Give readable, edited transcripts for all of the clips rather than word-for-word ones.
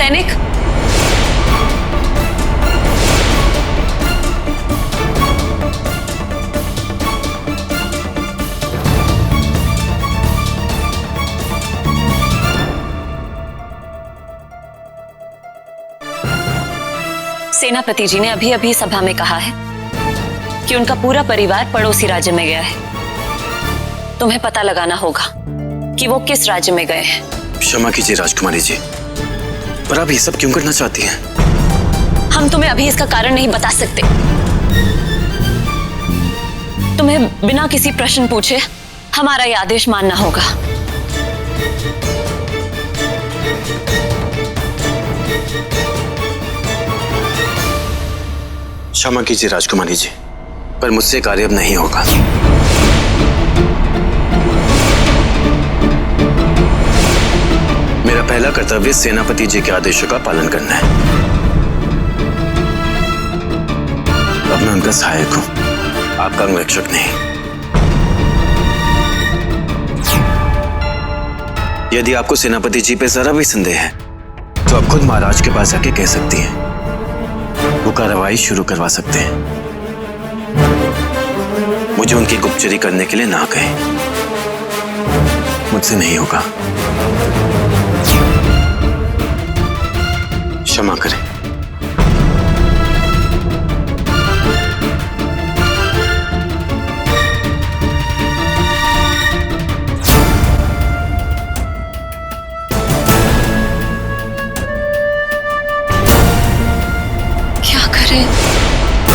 सैनिक। सेनापति जी ने अभी अभी सभा में कहा है कि उनका पूरा परिवार पड़ोसी राज्य में गया है। तुम्हें पता लगाना होगा कि वो किस राज्य में गए हैं। क्षमा कीजिए राजकुमारी जी, पर आप ये सब क्यों करना चाहती हैं? हम तुम्हें अभी इसका कारण नहीं बता सकते। तुम्हें बिना किसी प्रश्न पूछे हमारा ये आदेश मानना होगा। क्षमा कीजिए राजकुमारी जी, पर मुझसे कार्य अब नहीं होगा। मेरा पहला कर्तव्य सेनापति जी के आदेशों का पालन करना है। अब मैं उनका सहायक हूं, आपका अंगरक्षक नहीं। यदि आपको सेनापति जी पे जरा भी संदेह है तो आप खुद महाराज के पास आके कह सकती हैं। वो कार्रवाई शुरू करवा सकते हैं। मुझे उनकी गुप्तचरी करने के लिए ना कहें, मुझसे नहीं होगा। क्षमा करें। क्या करें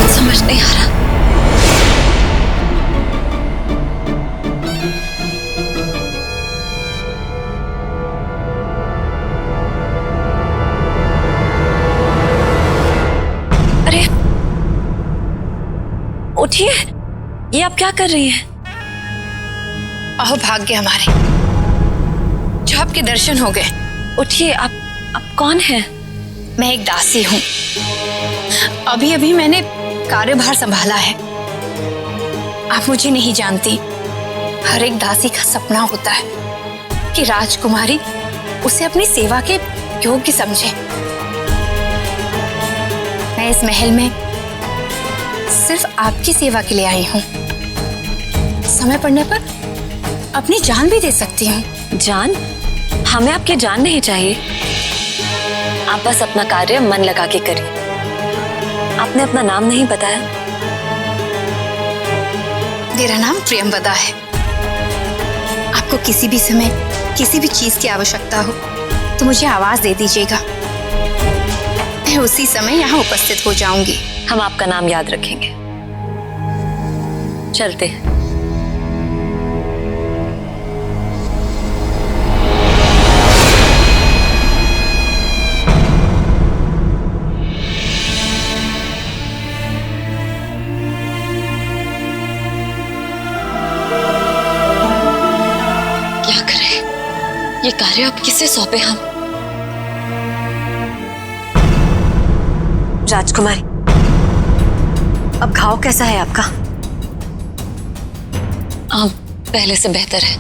समझ नहीं आ रहा। उठिए, ये आप क्या कर रही हैं? अहो भाग्य हमारे, जो आपके दर्शन हो गए। उठिए, आप कौन हैं? मैं एक दासी हूँ। अभी अभी मैंने कार्यभार संभाला है। आप मुझे नहीं जानती। हर एक दासी का सपना होता है कि राजकुमारी उसे अपनी सेवा के योग्य समझे। मैं इस महल में सिर्फ आपकी सेवा के लिए आई हूँ। समय पड़ने पर अपनी जान भी दे सकती हूँ। जान? हमें आपकी जान नहीं चाहिए। आप बस अपना कार्य मन लगा के करिए। आपने अपना नाम नहीं बताया। मेरा नाम प्रियंवदा है। आपको किसी भी समय किसी भी चीज की आवश्यकता हो तो मुझे आवाज दे दीजिएगा। मैं उसी समय यहाँ उपस्थित हो जाऊंगी। हम आपका नाम याद रखेंगे। चलते हैं। क्या करें? ये कार्य अब किसे सौंपे हम? राजकुमारी, अब घाव कैसा है आपका? पहले से बेहतर है।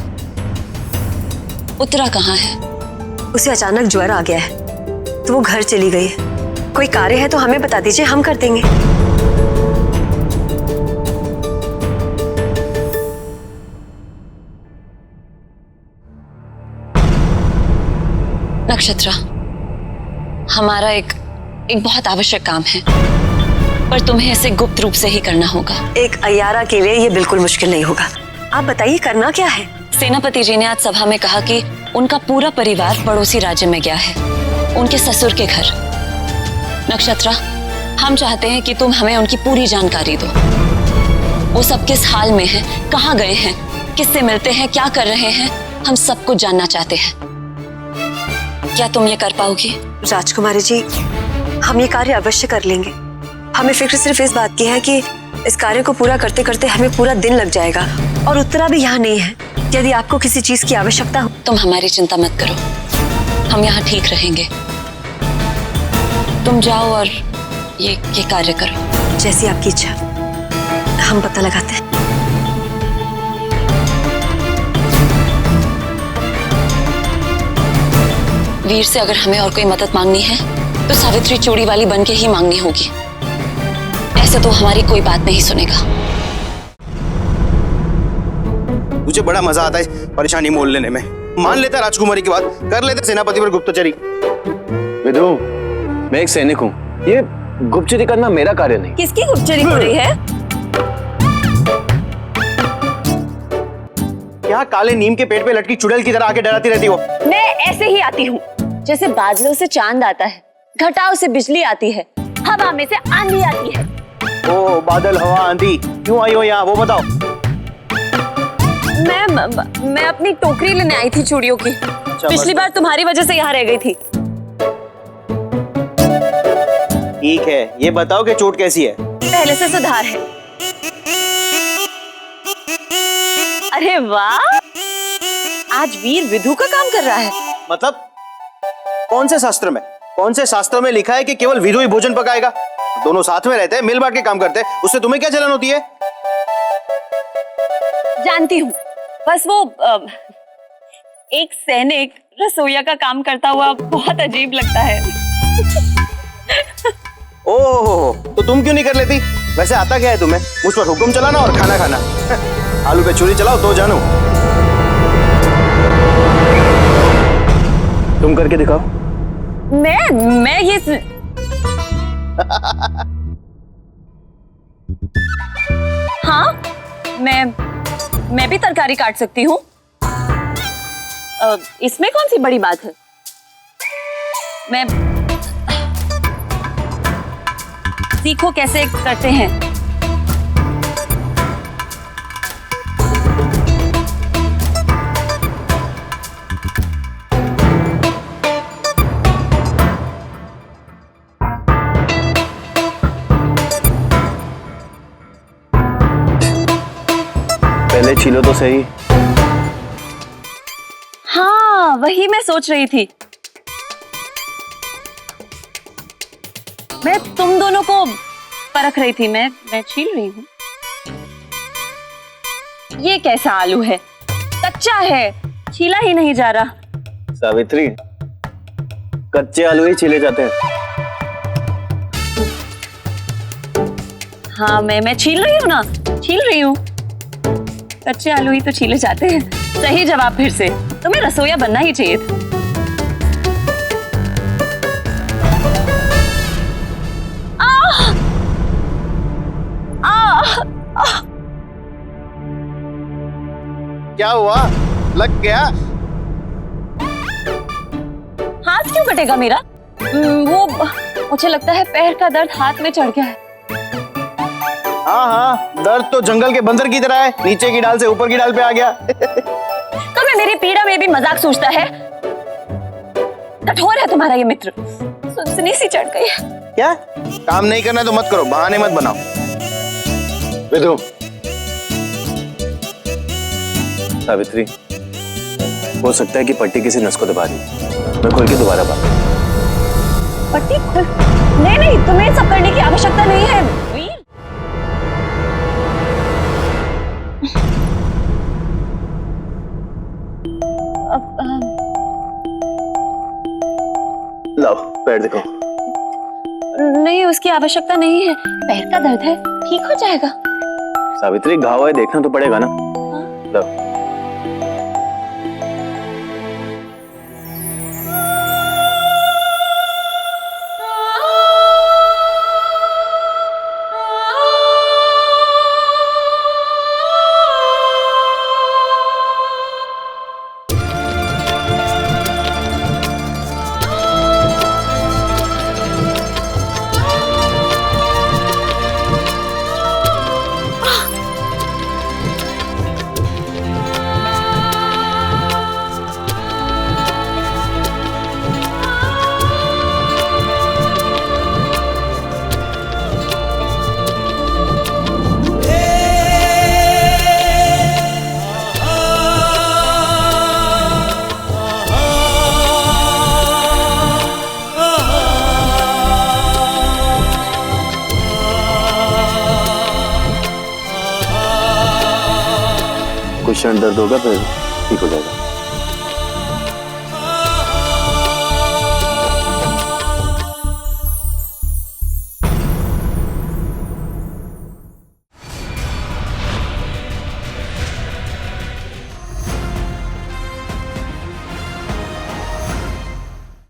उत्तरा कहाँ है? उसे अचानक ज्वर आ गया है तो वो घर चली गई है। कोई कार्य है तो हमें बता दीजिए, हम कर देंगे। नक्षत्रा, हमारा एक बहुत आवश्यक काम है, पर तुम्हें इसे गुप्त रूप से ही करना होगा। एक अय्यारा के लिए ये बिल्कुल मुश्किल नहीं होगा। आप बताइए करना क्या है? सेनापति जी ने आज सभा में कहा कि उनका पूरा परिवार पड़ोसी राज्य में गया है, उनके ससुर के घर। नक्षत्रा, हम चाहते हैं कि तुम हमें उनकी पूरी जानकारी दो। वो सब किस हाल में हैं, कहाँ गए हैं, किससे मिलते हैं, क्या कर रहे हैं, हम सब कुछ जानना चाहते हैं। क्या तुम ये कर पाओगी? राजकुमारी जी, हम ये कार्य अवश्य कर लेंगे। हमें फिक्र सिर्फ इस बात की है कि इस कार्य को पूरा करते करते हमें पूरा दिन लग जाएगा और उत्तरा भी यहाँ नहीं है। यदि आपको किसी चीज की आवश्यकता हो, तुम हमारी चिंता मत करो, हम यहाँ ठीक रहेंगे। तुम जाओ और ये कार्य करो। जैसी आपकी इच्छा, हम पता लगाते हैं। वीर से अगर हमें और कोई मदद मांगनी है तो सावित्री चूड़ी वाली बन के ही मांगनी होगी। ऐसे तो हमारी कोई बात नहीं सुनेगा। मुझे बड़ा मजा आता है परेशानी मोल लेने में। मान लेता राजकुमारी की बात, कर लेते सेनापति पर गुप्तचरी। विदु, मैं एक सैनिक हूँ, ये गुप्तचरी करना मेरा कार्य नहीं। किसकी गुप्तचरी हो रही है? क्या काले नीम के पेट पे लटकी चुड़ैल की तरह आके डराती रहती हो? मैं ऐसे ही आती हूँ, जैसे बादलों से चांद आता है, घटाओं से बिजली आती है, हवा में से आंधी आती है। ओ बादल, हवा, आंधी, क्यों आई हो यहाँ वो बताओ। मैं अपनी टोकरी लेने आई थी चूड़ियों की। पिछली बार तुम्हारी वजह से यहाँ रह गई थी। ठीक है, ये बताओ कि चोट कैसी है? पहले से सुधार है। अरे वाह, आज वीर विधु का काम कर रहा है। मतलब कौन से शास्त्र में लिखा है कि केवल विधु ही भोजन पकाएगा? दोनों साथ में रहते हैं, मिल बांट के काम करते हैं, उससे तुम्हें क्या जलन होती है? जानती हूँ, बस वो एक सैनिक रसोइया का काम करता हुआ बहुत अजीब लगता है। ओह, तो तुम क्यों नहीं कर लेती? वैसे आता क्या है तुम्हें? मुझ पर हुक्म चलाना और खाना खाना। आलू पे छुरी चलाओ तो जानू। तुम करके दिखाओ। मैं ये हाँ, मैं भी तरकारी काट सकती हूँ। इसमें कौन सी बड़ी बात है? मैं सीखो कैसे करते हैं। पहले छीलो तो सही। हाँ, वही मैं सोच रही थी। मैं तुम दोनों को परख रही थी। मैं छील रही हूँ। ये कैसा आलू है? कच्चा है, छीला ही नहीं जा रहा। सावित्री, कच्चे आलू ही छीले जाते हैं। हाँ, मैं छील रही हूँ ना, छील रही हूँ। कच्चे आलू ही तो छीले जाते हैं। सही जवाब फिर से। तुम्हें रसोइया बनना ही चाहिए था। क्या हुआ? लग गया? हाथ क्यों कटेगा मेरा? वो मुझे लगता है पैर का दर्द हाथ में चढ़ गया है। हाँ, दर्द तो जंगल के बंदर की तरह है, नीचे की डाल से ऊपर की डाल पे आ गया। तुम्हें मेरी पीड़ा में भी मजाक सूझता है? कठोर है तुम्हारा ये मित्र। सुनसनी सी चढ़ गई है। क्या? काम नहीं करना तो मत करो, बहाने मत बनाओ। विधु, सावित्री, हो सकता है कि पट्टी किसी नस को दबा दी। मैं खोल के दोबारा बात। पट्टी खोल? नहीं, तुम्हें सब करने की आवश्यकता नहीं है वीर। लाओ, पैर दिखाओ। नहीं, उसकी आवश्यकता नहीं है। पैर का दर्द है, ठीक हो जाएगा। सावित्री, घाव है, देखना तो पड़ेगा ना। लाओ। कुछ क्षण दर्द होगा, फिर ठीक हो जाएगा।